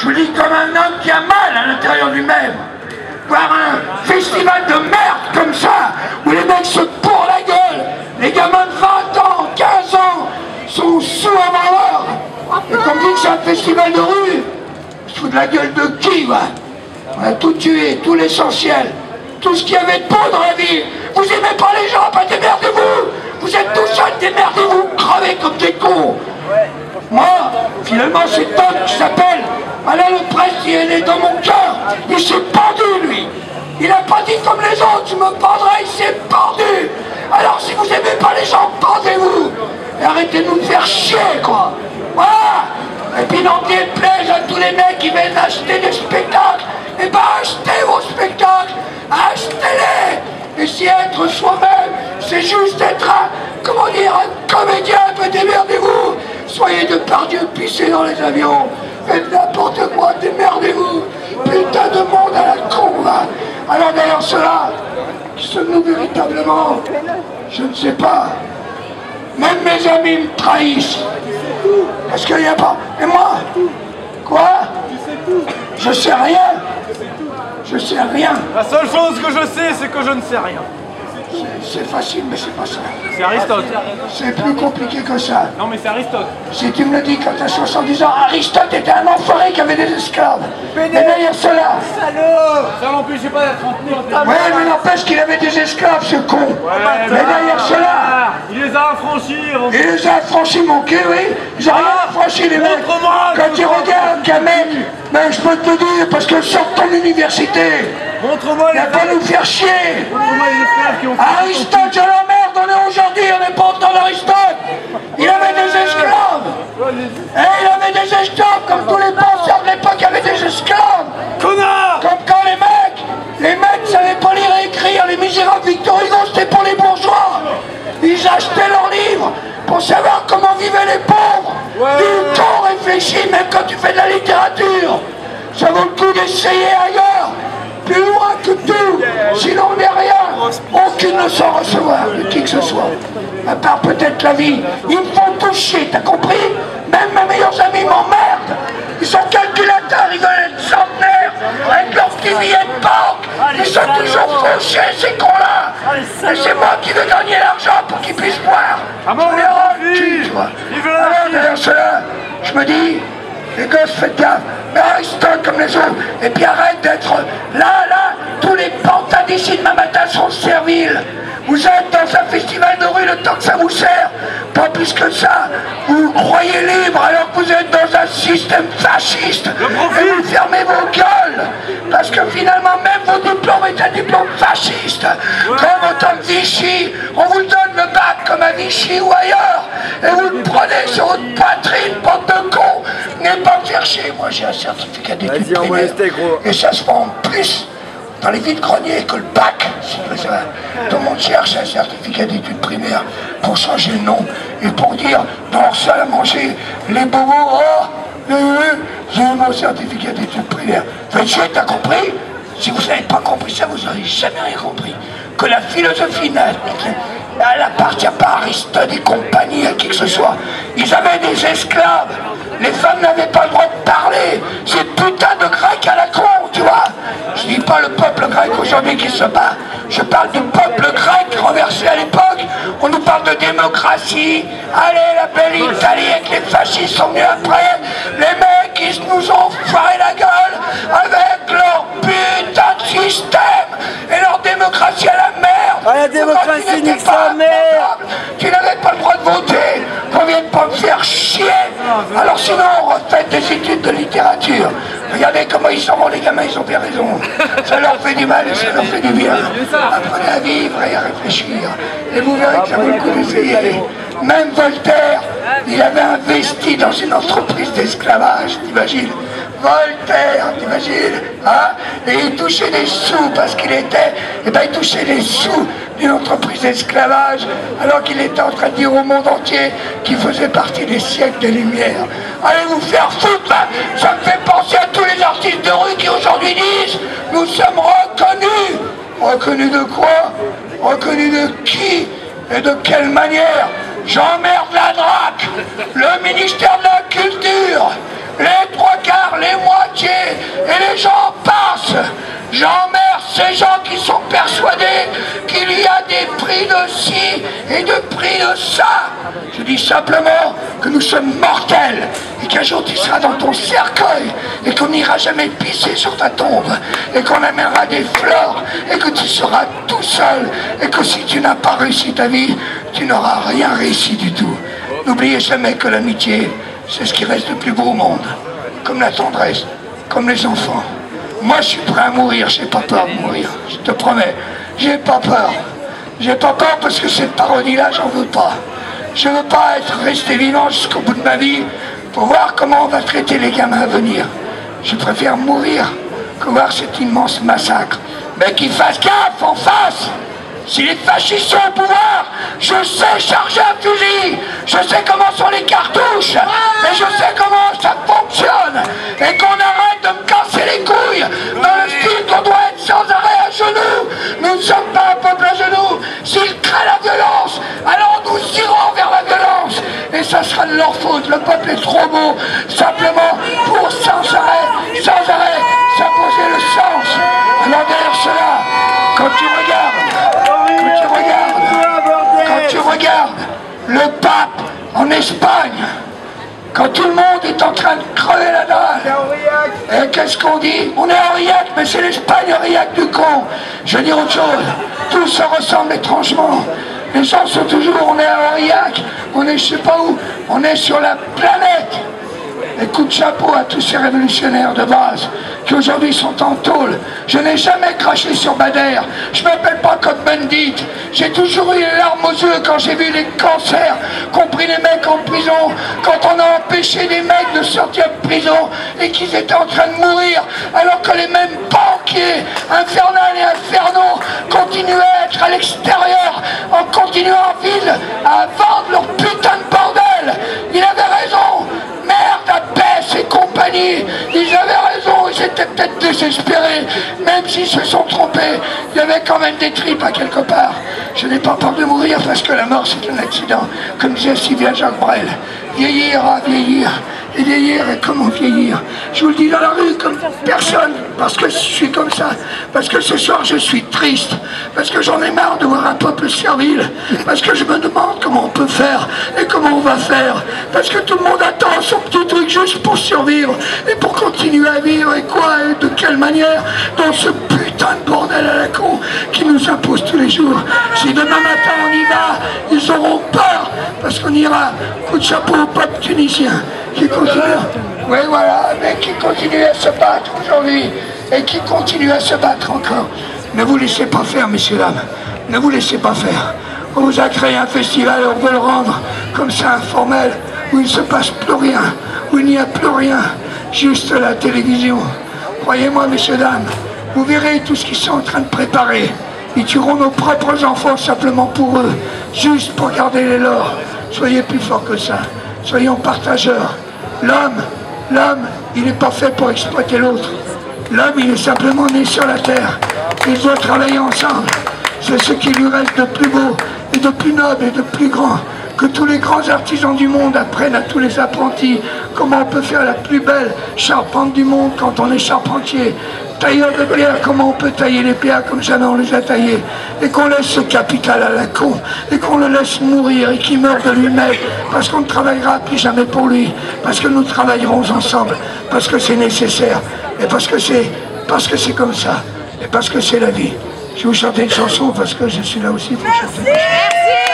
Je vous dis comme un homme qui a mal à l'intérieur du même. Voir un festival de merde comme ça, où les mecs se bourrent la gueule, les gamins de 20 ans, 15 ans, sont sous avant l'heure. Et qu'on me dit que c'est un festival de rue, je fous de la gueule de qui, va? On a tout tué, tout l'essentiel, tout ce qu'il y avait de beau dans la vie. Vous aimez pas les gens, pas démerdez-vous. Vous êtes tout seuls, démerdez-vous, crevez comme des cons. Moi, finalement, c'est Tom qui s'appelle Alain Le Presse, il est dans mon cœur. Il s'est pendu, lui. Il n'a pas dit comme les autres, je me pendrai, il s'est pendu. Alors, si vous aimez pas les gens, pendez-vous. Et arrêtez de nous faire chier, quoi. Voilà. Et puis, n'en déplaise à tous les mecs qui viennent acheter des spectacles. Eh ben, achetez vos spectacles. Achetez-les. Et si être soi-même, c'est juste être un comédien, ben démerdez-vous. Soyez de Pardieu, pissez dans les avions. Faites n'importe quoi, démerdez-vous. Putain de monde à la con, là. Alors derrière cela, qui sommes-nous véritablement? Je ne sais pas. Même mes amis me trahissent. Parce qu'il n'y a pas... Et moi? Quoi? Je sais rien. Je sais rien. La seule chose que je sais, c'est que je ne sais rien. C'est facile, mais c'est pas ça. C'est Aristote. C'est plus compliqué que ça. Non, mais c'est Aristote. Si tu me le dis quand t'as 70 ans, Aristote était un enfoiré qui avait des esclaves. Mais derrière cela... Salaud! Ça l'empêchait pas d'être en tenue. Ouais, mais n'empêche qu'il avait des esclaves, ce con. Ouais, mais derrière cela... Il les a affranchis. Il les a affranchis, mon cul, oui. Ils ont rien affranchi, les mecs. Quand tu regardes qu'un mec... Ben, je peux te dire, parce que sort de ton université. Montre-moi les... Il n'a pas nous faire chier. Montre-moi les esclaves qui ont... Aristote, je l'emmerde, on est aujourd'hui, on n'est pas en temps d'Aristote. Il avait des esclaves. Et il avait des esclaves, comme tous les penseurs de l'époque avaient des esclaves. Connard! Comme quand les mecs savaient pas lire et écrire, les misérables Victor Hugo, c'était pour les bourgeois. Ils achetaient leurs livres pour savoir comment vivaient les pauvres. Du con réfléchi, même quand tu fais de la littérature. Ça vaut le coup d'essayer ailleurs. Plus loin que tout, sinon on n'est rien. Aucune leçon à recevoir de qui que ce soit. À part peut-être la vie. Ils me font toucher, t'as compris? Même mes meilleurs amis m'emmerdent. Ils sont calculateurs, ils veulent être centenaires avec leur petit billet de banque. Ils sont toujours fauchés, ces cons-là. Et c'est moi qui veux gagner l'argent pour qu'ils puissent boire. Ah bon, les rôles, tu vois. Alors derrière cela, je me dis, les gosses, faites gaffe, mais Aristote comme les autres, et puis arrête d'être là, tous les pantins d'ici demain matin sont serviles. Vous êtes dans un festival de rue le temps que ça vous sert, pas plus que ça. Vous vous croyez libre alors que vous êtes dans un système fasciste. Et vous fermez vos gueules, parce que finalement même vos diplômes est un diplôme fasciste. Comme au temps de Vichy, on vous donne le bac comme à Vichy ou ailleurs, et vous le prenez sur votre poitrine, bande de cons. Venez pas me faire chier, moi j'ai un certificat d'études primaires, et ça se vend plus dans les vides-greniers que le bac. Tout le monde cherche un certificat d'études primaires pour changer le nom et pour dire dans ça à manger les bobos, oh, j'ai mon certificat d'études primaires. Faites chier, t'as compris? Si vous n'avez pas compris ça, vous n'aurez jamais rien compris. Que la philosophie elle n'appartient pas à Aristote et compagnie, à qui que ce soit. Ils avaient des esclaves. Les femmes n'avaient pas le droit de parler. Ces putains de Grecs à la con, tu vois. Je dis pas le peuple grec aujourd'hui qui se bat. Je parle du peuple grec renversé à l'époque. On nous parle de démocratie. Allez, la belle Italie avec les fascistes sont venus après. Les mecs, ils nous ont foiré la gueule avec leur putain de système et leur démocratie à la merde. Ah, la démocratie nique sa mère. Tu n'avais pas le droit de voter. Qu'on vienne pas me faire chier. Alors sinon, on refait des études de littérature. Regardez comment ils s'en vont, les gamins, ils ont bien raison. Ça leur fait du mal et ça leur fait du bien. Apprenez à vivre et à réfléchir. Et vous verrez que ça vaut le coup d'essayer. Même Voltaire, il avait investi dans une entreprise d'esclavage, t'imagines? Voltaire, t'imagines, hein? Et il touchait des sous parce qu'il était, il touchait des sous d'une entreprise d'esclavage alors qu'il était en train de dire au monde entier qu'il faisait partie des siècles des Lumières. Allez vous faire foutre, là. Ça me fait penser à tous les artistes de rue qui aujourd'hui disent « Nous sommes reconnus ». Reconnus de quoi? Reconnus de qui? Et de quelle manière? J'emmerde la DRAC, le ministère de la Culture, les trois quarts, les moitiés Et les gens passent. J'emmerde ces gens qui sont persuadés qu'il y a des prix de ci et de prix de ça. Je dis simplement que nous sommes mortels et qu'un jour tu seras dans ton cercueil et qu'on n'ira jamais pisser sur ta tombe et qu'on amènera des fleurs et que tu seras tout seul et que si tu n'as pas réussi ta vie, tu n'auras rien réussi du tout. N'oubliez jamais que l'amitié, c'est ce qui reste de plus beau au monde, comme la tendresse, comme les enfants. Moi je suis prêt à mourir, j'ai pas peur de mourir, je te promets, j'ai pas peur. J'ai pas peur parce que cette parodie-là, j'en veux pas. Je veux pas rester vivant jusqu'au bout de ma vie pour voir comment on va traiter les gamins à venir. Je préfère mourir que voir cet immense massacre. Mais qu'ils fassent gaffe en face. Si les fascistes sont au pouvoir, je sais charger un fusil, je sais comment sont les cartouches, et je sais comment ça fonctionne, et qu'on arrête de me casser les couilles dans le style qu'on doit être sans arrêt à genoux. Nous ne sommes pas un peuple à genoux. S'ils créent la violence, alors nous irons vers la violence, et ça sera de leur faute. Le peuple est trop beau, simplement pour sans arrêt s'imposer le sens. Alors derrière cela, quand tu regardes le pape en Espagne, quand tout le monde est en train de crever la dalle, et qu'est-ce qu'on dit? On est à Aurillac, mais c'est l'Espagne Aurillac du con. Je vais dire autre chose, tout se ressemble étrangement. Les gens sont toujours, on est à Aurillac, on est je sais pas où, on est sur la planète. Et coup de chapeau à tous ces révolutionnaires de base qui aujourd'hui sont en tôle. Je n'ai jamais craché sur Bader. Je ne m'appelle pas Cohn-Bendit. J'ai toujours eu les larmes aux yeux quand j'ai vu les cancers, compris les mecs en prison, quand on a empêché des mecs de sortir de prison et qu'ils étaient en train de mourir, alors que les mêmes banquiers infernales et infernaux continuaient à être à l'extérieur, en continuant en ville à vendre leur putain de bordel. Il avait raison. Merde à Bess et compagnie, ils avaient raison, ils étaient peut-être désespérés, même s'ils se sont trompés, il y avait quand même des tripes à quelque part. Je n'ai pas peur de mourir parce que la mort c'est un accident, comme disait si bien Jacques Brel. Vieillir à vieillir, et vieillir et comment vieillir. Je vous le dis dans la rue comme personne, parce que je suis comme ça, parce que ce soir je suis triste, parce que j'en ai marre de voir un peuple servile, parce que je me demande comment on peut faire et comment on va faire, parce que tout le monde attend son petit truc juste pour survivre et pour continuer à vivre, et quoi et de quelle manière dans ce putain de bordel à la con qui nous impose tous les jours. Si demain matin on y va, ils auront peur parce qu'on ira. Coup de chapeau au peuple tunisien qui continue, oui voilà, mais qui continue à se battre aujourd'hui et qui continue à se battre encore. Ne vous laissez pas faire, messieurs dames, ne vous laissez pas faire. On vous a créé un festival, on veut le rendre comme ça informel, où il ne se passe plus rien, où il n'y a plus rien, juste la télévision. Croyez-moi, messieurs dames, vous verrez tout ce qu'ils sont en train de préparer. Ils tueront nos propres enfants simplement pour eux, juste pour garder les leurs. Soyez plus forts que ça, soyons partageurs. L'homme, il n'est pas fait pour exploiter l'autre. L'homme, il est simplement né sur la terre. Il doit travailler ensemble. C'est ce qui lui reste de plus beau et de plus noble et de plus grand. Que tous les grands artisans du monde apprennent à tous les apprentis comment on peut faire la plus belle charpente du monde quand on est charpentier. Tailleur de pierre, comment on peut tailler les pierres comme jamais on les a taillées. Et qu'on laisse ce capital à la con, et qu'on le laisse mourir et qu'il meure de lui-même, parce qu'on ne travaillera plus jamais pour lui, parce que nous travaillerons ensemble, parce que c'est nécessaire, et parce que c'est comme ça, et parce que c'est la vie. Je vais vous chanter une chanson parce que je suis là aussi pour chanter. Merci.